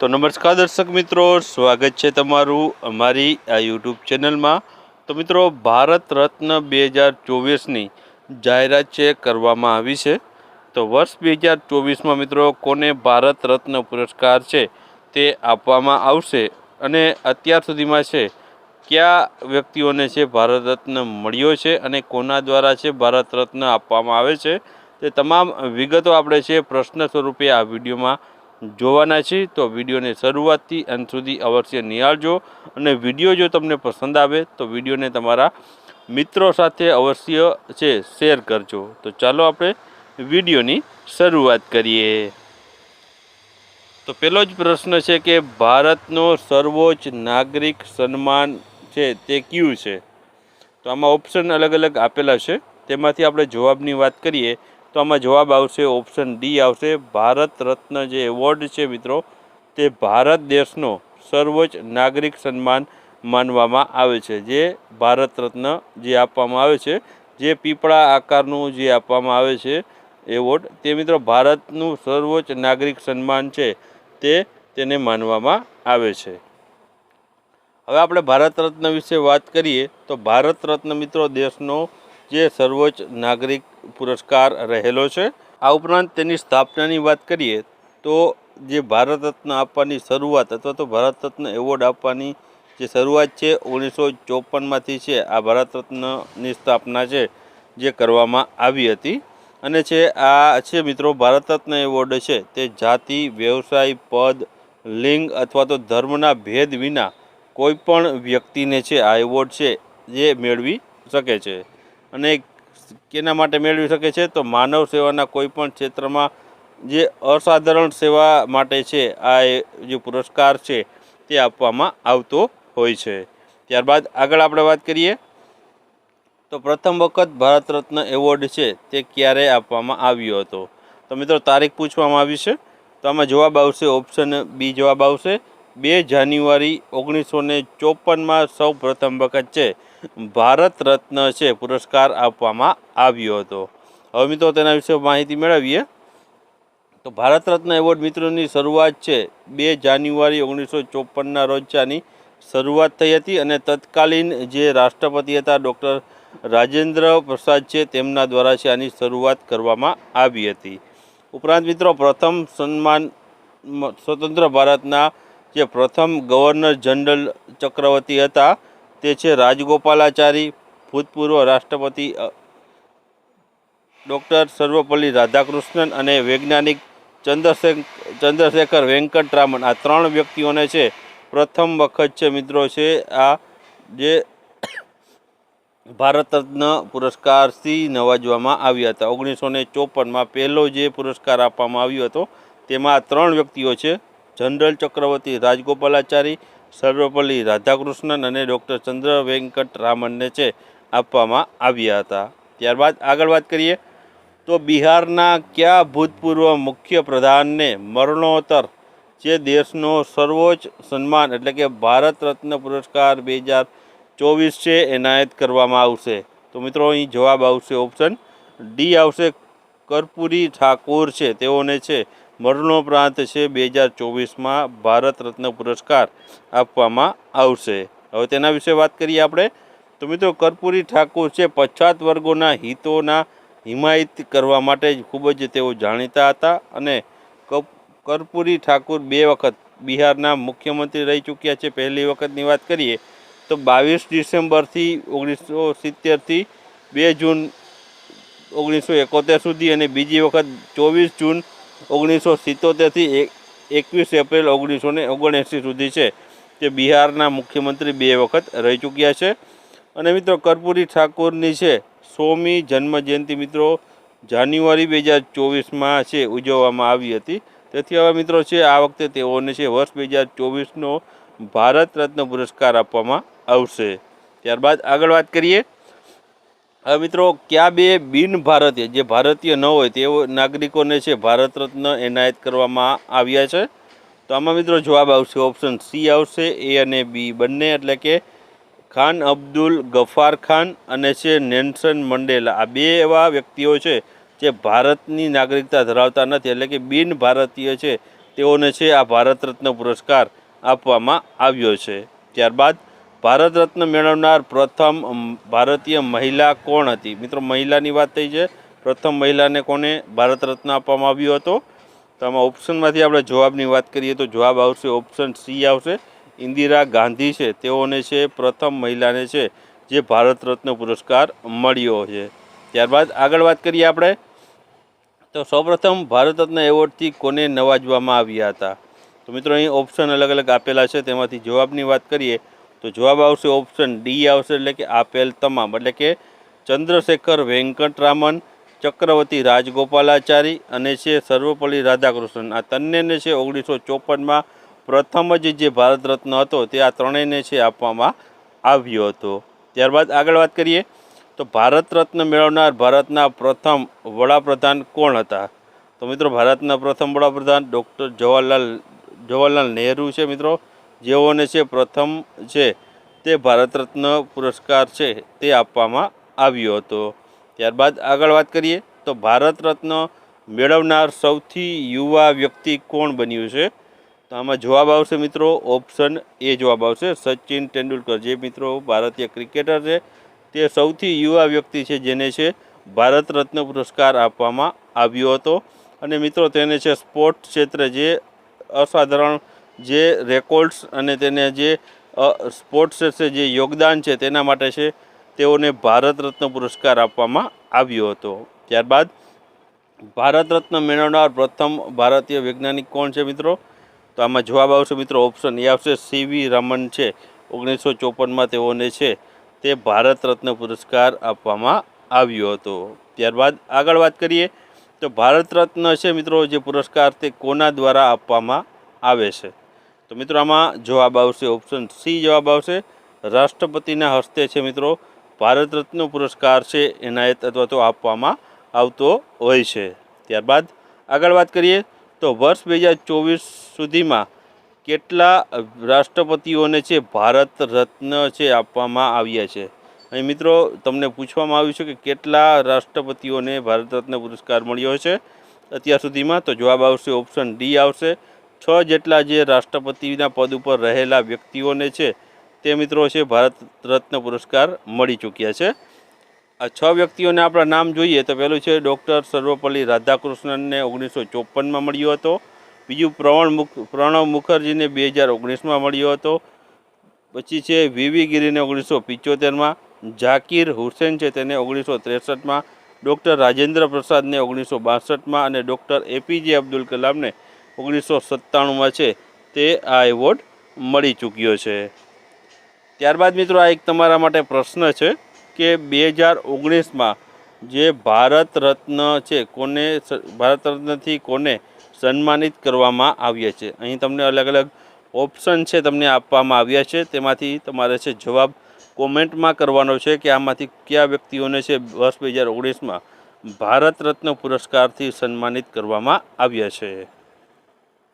તો નમસ્કાર દર્શક મિત્રો, સ્વાગત છે તમારું અમારી આ યુટ્યુબ ચેનલમાં। તો મિત્રો, ભારત રત્ન 2024ની જાહેરાત છે કરવામાં આવી છે। તો વર્ષ 2024માં મિત્રો કોને ભારત રત્ન પુરસ્કાર છે તે આપવામાં આવશે અને અત્યાર સુધીમાં છે કયા વ્યક્તિઓને છે ભારત રત્ન મળ્યો છે અને કોના દ્વારા છે ભારત રત્ન આપવામાં આવે છે તે તમામ વિગતો આપણે છે પ્રશ્ન સ્વરૂપે આ વિડીયોમાં જોવાના છીએ। તો વિડીયોને શરૂઆતથી અંત સુધી અવશ્ય નિહાળજો અને વિડીયો જો તમને પસંદ આવે તો વિડીયોને તમારા મિત્રો સાથે અવશ્ય છે શેર કરજો। તો ચાલો આપણે વિડીયોની શરૂઆત કરીએ। તો પહેલો જ પ્રશ્ન છે કે ભારતનો સર્વોચ્ચ નાગરિક સન્માન છે તે કયું છે? તો આમાં ઓપ્શન અલગ અલગ આપેલા છે, તેમાંથી આપણે જવાબની વાત કરીએ તો આમાં જવાબ આવશે ઓપ્શન ડી આવશે। ભારત રત્ન જે એવોર્ડ છે મિત્રો તે ભારત દેશનો સર્વોચ્ચ નાગરિક સન્માન માનવામાં આવે છે। જે ભારત રત્ન જે આપવામાં આવે છે, જે પીપળા આકારનું જે આપવામાં આવે છે એવોર્ડ, તે મિત્રો ભારતનું સર્વોચ્ચ નાગરિક સન્માન છે તેને માનવામાં આવે છે। હવે આપણે ભારત રત્ન વિશે વાત કરીએ તો ભારત રત્ન મિત્રો દેશનો જે સર્વોચ્ચ નાગરિક પુરસ્કાર રહેલો છે। આ ઉપરાંત તેની સ્થાપનાની વાત કરીએ તો જે ભારત રત્ન આપવાની શરૂઆત અથવા તો ભારત રત્ન એવોર્ડ આપવાની જે શરૂઆત છે 1954માંથી છે આ ભારત રત્નની સ્થાપના છે જે કરવામાં આવી હતી। અને છે આ છે મિત્રો ભારત રત્ન એવોર્ડ છે તે જાતિ, વ્યવસાય, પદ, લિંગ અથવા તો ધર્મના ભેદ વિના કોઈ પણ વ્યક્તિને છે આ એવોર્ડ છે જે મેળવી શકે છે। અને કેના માટે મેળવી શકે છે તો માનવ સેવાના કોઈ પણ ક્ષેત્રમાં જે અસાધારણ સેવા માટે છે આ જે પુરસ્કાર છે તે આપવામાં આવતો હોય છે। ત્યારબાદ આગળ આપણે વાત કરીએ તો પ્રથમ વખત ભારત રત્ન એવોર્ડ છે તે ક્યારે આપવામાં આવ્યો હતો? તો મિત્રો તારીખ પૂછવામાં આવી છે, તો આમાં જવાબ આવશે ઓપ્શન બી જવાબ આવશે 2 જાન્યુઆરી 1954માં સૌ પ્રથમ વખત છે ભારત રત્ન છે પુરસ્કાર આપવામાં આવ્યો હતો। હવે મિત્રો તેના વિશે માહિતી મેળવીએ તો ભારત રત્ન એવોર્ડ મિત્રોની શરૂઆત છે 2 જાન્યુઆરી 1954ના રોજ આની શરૂઆત થઈ હતી અને તત્કાલીન જે રાષ્ટ્રપતિ હતા ડૉક્ટર રાજેન્દ્ર પ્રસાદ છે તેમના દ્વારા છે આની શરૂઆત કરવામાં આવી હતી। ઉપરાંત મિત્રો પ્રથમ સન્માન સ્વતંત્ર ભારતના જે પ્રથમ ગવર્નર જનરલ ચક્રવર્તી હતા તે છે રાજગોપાલાચારી, ભૂતપૂર્વ રાષ્ટ્રપતિ ડૉક્ટર સર્વપલ્લી રાધાકૃષ્ણન અને વૈજ્ઞાનિક ચંદ્રશેખર વેંકટરામન, આ 3 વ્યક્તિઓને છે પ્રથમ વખત છે મિત્રો છે આ જે ભારત રત્ન પુરસ્કારથી નવાજવામાં આવ્યા હતા। 1954માં પહેલો જે પુરસ્કાર આપવામાં આવ્યો હતો તેમાં આ 3 વ્યક્તિઓ છે જનરલ ચક્રવર્તી રાજગોપાલાચારી, સર્વપલ્લી રાધાકૃષ્ણન અને ડૉક્ટર ચંદ્ર વેંકટરામનને છે આપવામાં આવ્યા હતા। ત્યારબાદ આગળ વાત કરીએ તો બિહારના કયા ભૂતપૂર્વ મુખ્ય પ્રધાનને મરણોત્તર જે દેશનો સર્વોચ્ચ સન્માન એટલે કે ભારત રત્ન પુરસ્કાર 2024 છે એનાયત કરવામાં આવશે? તો મિત્રો અહીં જવાબ આવશે ઓપ્શન ડી આવશે કર્પૂરી ઠાકુર છે તેઓને છે મરણોપરાંત છે 2024માં ભારત રત્ન પુરસ્કાર આપવામાં આવશે। હવે તેના વિશે વાત કરીએ આપણે તો મિત્રો કર્પૂરી ઠાકુર છે પછાત વર્ગોના હિતોના હિમાયત કરવા માટે ખૂબ જ તેઓ જાણીતા હતા અને કર્પૂરી ઠાકુર 2 વખત બિહારના મુખ્યમંત્રી રહી ચૂક્યા છે। પહેલી વખતની વાત કરીએ તો 22 ડિસેમ્બરથી 1970થી 2 જૂન 1971 સુધી અને બીજી વખત 24 જૂન 1977થી 21 એપ્રિલ 1979 સુધી છે તે બિહારના મુખ્યમંત્રી 2 વખત રહી ચૂક્યા છે। અને મિત્રો કર્પૂરી ઠાકુરની છે 100મી જન્મજયંતિ મિત્રો જાન્યુઆરી 2024માં છે ઉજવવામાં આવી હતી। તેથી હવે મિત્રો છે આ વખતે તેઓને છે વર્ષ 2024નો ભારત રત્ન પુરસ્કાર આપવામાં આવશે। ત્યારબાદ આગળ વાત કરીએ હવે મિત્રો કયા 2 બિન ભારતીય જે ભારતીય ન હોય તેઓ નાગરિકોને છે ભારત રત્ન એનાયત કરવામાં આવ્યા છે? તો આમાં મિત્રો જવાબ આવશે ઓપ્શન સી આવશે એ અને બી બંને, એટલે કે ખાન અબ્દુલ ગફાર ખાન અને છે નેલ્સન મંડેલા। આ 2 એવા વ્યક્તિઓ છે જે ભારતની નાગરિકતા ધરાવતા નથી એટલે કે બિન ભારતીય છે તેઓને છે આ ભારત રત્ન પુરસ્કાર આપવામાં આવ્યો છે. ત્યારબાદ ભારત રત્ન મેળવનાર પ્રથમ ભારતીય મહિલા કોણ હતી? મિત્રો મહિલાની વાત થઈ છે. પ્રથમ મહિલાને કોને ભારત રત્ન આપવામાં આવ્યો હતો? તો આમાં ઓપ્શનમાંથી આપણે જવાબની વાત કરીએ તો જવાબ આવશે ઓપ્શન સી આવશે. ઇન્દિરા ગાંધી છે તેઓને છે પ્રથમ મહિલાને છે જે ભારત રત્ન પુરસ્કાર મળ્યો છે. ત્યારબાદ આગળ વાત કરીએ આપણે તો સૌપ્રથમ ભારત રત્ન એવોર્ડથી કોને નવાજવામાં આવ્યા હતા? તો મિત્રો અહીં ઓપ્શન અલગ અલગ આપેલા છે, તેમાંથી જવાબની વાત કરીએ તો જવાબ આવશે ઓપ્શન ડી આવશે, એટલે કે આપેલ તમામ, એટલે કે ચંદ્રશેખર વેંકટરામન, ચક્રવર્તી રાજગોપાલાચારી અને છે સર્વપલ્લી રાધાકૃષ્ણન. આ ત્રણેયને છે 1954માં પ્રથમ જ જે ભારત રત્ન હતો તે આ ત્રણેયને છે આપવામાં આવ્યો હતો. ત્યારબાદ આગળ વાત કરીએ તો ભારત રત્ન મેળવનાર ભારતના પ્રથમ વડાપ્રધાન કોણ હતા? તો મિત્રો ભારતના પ્રથમ વડાપ્રધાન ડૉક્ટર જવાહરલાલ નહેરુ છે મિત્રો, જેઓને છે પ્રથમ છે તે ભારત રત્ન પુરસ્કાર છે તે આપવામાં આવ્યો હતો. ત્યારબાદ આગળ વાત કરીએ તો ભારત રત્ન મેળવનાર સૌથી યુવા વ્યક્તિ કોણ બન્યું છે? તો આમાં જવાબ આવશે મિત્રો ઓપ્શન એ જવાબ આવશે સચિન તેંડુલકર, જે મિત્રો ભારતીય ક્રિકેટર છે તે સૌથી યુવા વ્યક્તિ છે જેને છે ભારત રત્ન પુરસ્કાર આપવામાં આવ્યો હતો. અને મિત્રો તેને છે સ્પોર્ટ્સ ક્ષેત્રે જે અસાધારણ જે રેકોર્ડ્સ અને તેને જે સ્પોર્ટ્સ ક્ષેત્રે જે યોગદાન છે તેના માટે છે તેઓને ભારત રત્ન પુરસ્કાર આપવામાં આવ્યો હતો. ત્યારબાદ ભારત રત્ન મેળવનાર પ્રથમ ભારતીય વૈજ્ઞાનિક કોણ છે મિત્રો? તો આમાં જવાબ આવશે મિત્રો ઓપ્શન એ આવશે સીવી રમન છે. 1954માં તેઓને છે તે ભારત રત્ન પુરસ્કાર આપવામાં આવ્યો હતો. ત્યારબાદ આગળ વાત કરીએ તો ભારત રત્ન છે મિત્રો જે પુરસ્કાર તે કોના દ્વારા આપવામાં આવે છે? તો મિત્રો આમાં જવાબ આવશે ઓપ્શન સી જવાબ આવશે રાષ્ટ્રપતિના હસ્તે છે મિત્રો ભારત રત્ન પુરસ્કાર છે એનાયત અથવા તો આપવામાં આવતો હોય છે. ત્યારબાદ આગળ વાત કરીએ તો વર્ષ 2024 સુધીમાં કેટલા રાષ્ટ્રપતિઓને છે ભારત રત્ન છે આપવામાં આવ્યા છે? અહીં મિત્રો તમને પૂછવામાં આવ્યું છે કે કેટલા રાષ્ટ્રપતિઓને ભારત રત્ન પુરસ્કાર મળ્યો છે અત્યાર સુધીમાં? તો જવાબ આવશે ઓપ્શન ડી આવશે 6 જેટલા જે રાષ્ટ્રપતિના પદ ઉપર રહેલા વ્યક્તિઓને છે તે મિત્રો છે ભારત રત્ન પુરસ્કાર મળી ચૂક્યા છે. આ 6 વ્યક્તિઓને આપણા નામ જોઈએ તો પહેલું છે ડૉક્ટર સર્વપલ્લી રાધાકૃષ્ણનને 1954માં મળ્યો હતો. બીજું પ્રણવ મુખર્જીને 2019માં મળ્યો હતો. પછી છે વીવી ગિરીને 1975માં, ઝાકિર હુસેન છે તેને 1963માં, ડૉક્ટર રાજેન્દ્ર પ્રસાદને 1962માં અને ડૉક્ટર એપીજે અબ્દુલ કલામને 1997માં છે તે આ એવોર્ડ મળી ચૂક્યો છે. ત્યારબાદ મિત્રો આ એક તમારા માટે પ્રશ્ન છે કે 2019માં જે ભારત રત્ન છે કોને ભારત રત્નથી કોને સન્માનિત કરવામાં આવ્યા છે? અહીં તમને અલગ અલગ ઓપ્શન છે તમને આપવામાં આવ્યા છે, તેમાંથી તમારે છે જવાબ કોમેન્ટમાં કરવાનો છે કે આમાંથી કયા વ્યક્તિઓને છે વર્ષ 2019માં ભારત રત્ન પુરસ્કારથી સન્માનિત કરવામાં આવ્યા છે.